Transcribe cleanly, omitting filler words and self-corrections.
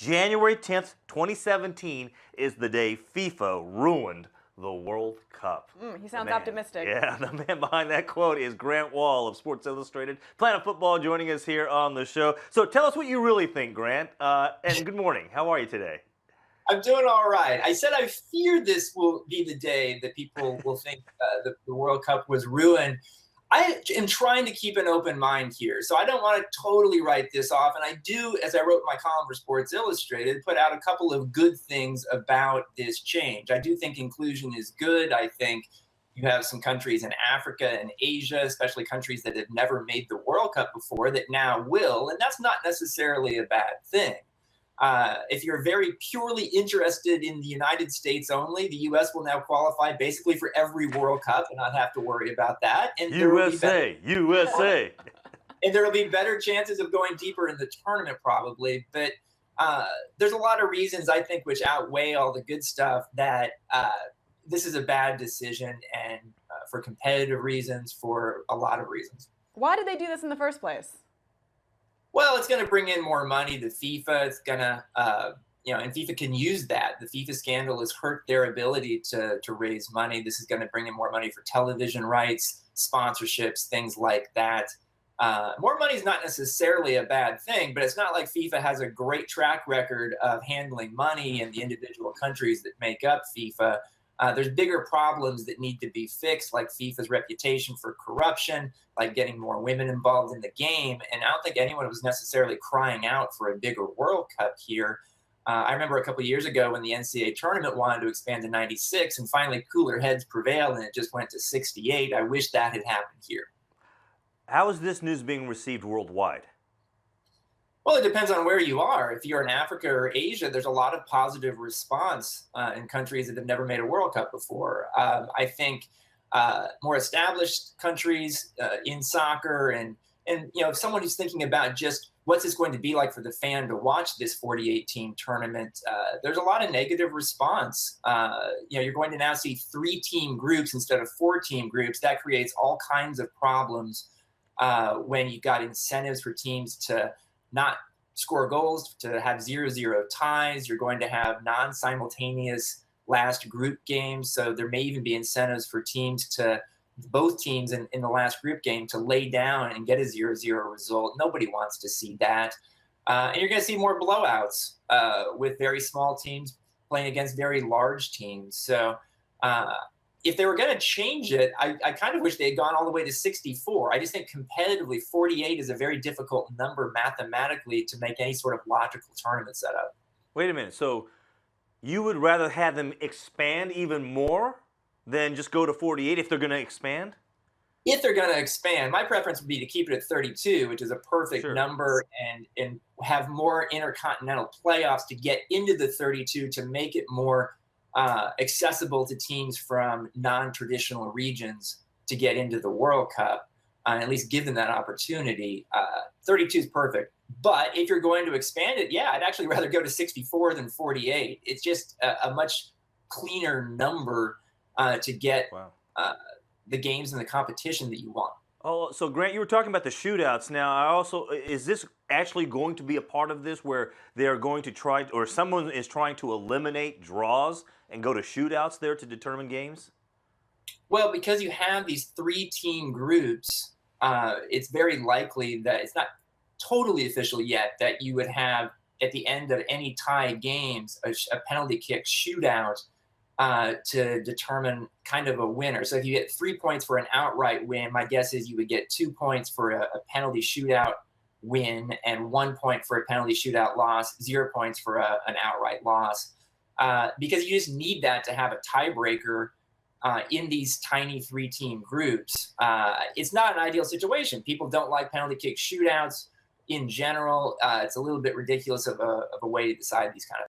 January 10th, 2017 is the day FIFA ruined the World Cup. He sounds optimistic. Yeah, the man behind that quote is Grant Wahl of Sports Illustrated. Planet Football joining us here on the show. So tell us what you really think, Grant. And good morning. How are you today? I'm doing all right. I said I fear this will be the day that people will think the World Cup was ruined. I am trying to keep an open mind here, so I don't want to totally write this off. And I do, as I wrote my column for Sports Illustrated, put out a couple of good things about this change. I do think inclusion is good. I think you have some countries in Africa and Asia, especially countries that have never made the World Cup before, that now will, and that's not necessarily a bad thing. If you're very purely interested in the United States only, the U.S. will now qualify basically for every World Cup and not have to worry about that. And USA. And there will be better chances of going deeper in the tournament probably. But there's a lot of reasons, I think, which outweigh all the good stuff that this is a bad decision, and for competitive reasons, for a lot of reasons. Why did they do this in the first place? Well, it's going to bring in more money to FIFA. It's going to, and FIFA can use that. The FIFA scandal has hurt their ability to raise money. This is going to bring in more money for television rights, sponsorships, things like that. More money is not necessarily a bad thing, but it's not like FIFA has a great track record of handling money in the individual countries that make up FIFA. There's bigger problems that need to be fixed, like FIFA's reputation for corruption, like getting more women involved in the game. And I don't think anyone was necessarily crying out for a bigger World Cup here. I remember a couple of years ago when the NCAA tournament wanted to expand to 96, and finally cooler heads prevailed and it just went to 68. I wish that had happened here. How is this news being received worldwide? Well, it depends on where you are. If you're in Africa or Asia, there's a lot of positive response in countries that have never made a World Cup before. I think more established countries in soccer and if someone who's thinking about just what's this going to be like for the fan to watch this 48-team tournament, there's a lot of negative response. You're going to now see 3-team groups instead of 4-team groups. That creates all kinds of problems when you've got incentives for teams to not score goals, to have 0-0 ties. You're going to have non-simultaneous last group games. So there may even be incentives for both teams in the last group game to lay down and get a 0-0 result. Nobody wants to see that. And you're going to see more blowouts with very small teams playing against very large teams. So if they were going to change it, I kind of wish they had gone all the way to 64. I just think competitively 48 is a very difficult number mathematically to make any sort of logical tournament setup. Wait a minute. So you would rather have them expand even more than just go to 48 if they're going to expand? If they're going to expand, my preference would be to keep it at 32, which is a perfect number, and have more intercontinental playoffs to get into the 32 to make it more accessible to teams from non-traditional regions to get into the World Cup, and at least give them that opportunity. 32 is perfect. But if you're going to expand it, yeah, I'd actually rather go to 64 than 48. It's just a much cleaner number to get the games and the competition that you want. Oh, so Grant, you were talking about the shootouts. Now, is this actually going to be a part of this where they're going to try, or someone is trying to eliminate draws and go to shootouts there to determine games? Well, because you have these 3-team groups, it's very likely that it's not totally official yet that you would have at the end of any tie games a penalty kick shootout to determine kind of a winner. So if you get 3 points for an outright win, my guess is you would get 2 points for a penalty shootout win and 1 point for a penalty shootout loss, 0 points for an outright loss. Because you just need that to have a tiebreaker in these tiny 3-team groups. It's not an ideal situation. People don't like penalty kick shootouts in general. It's a little bit ridiculous of a way to decide these kind of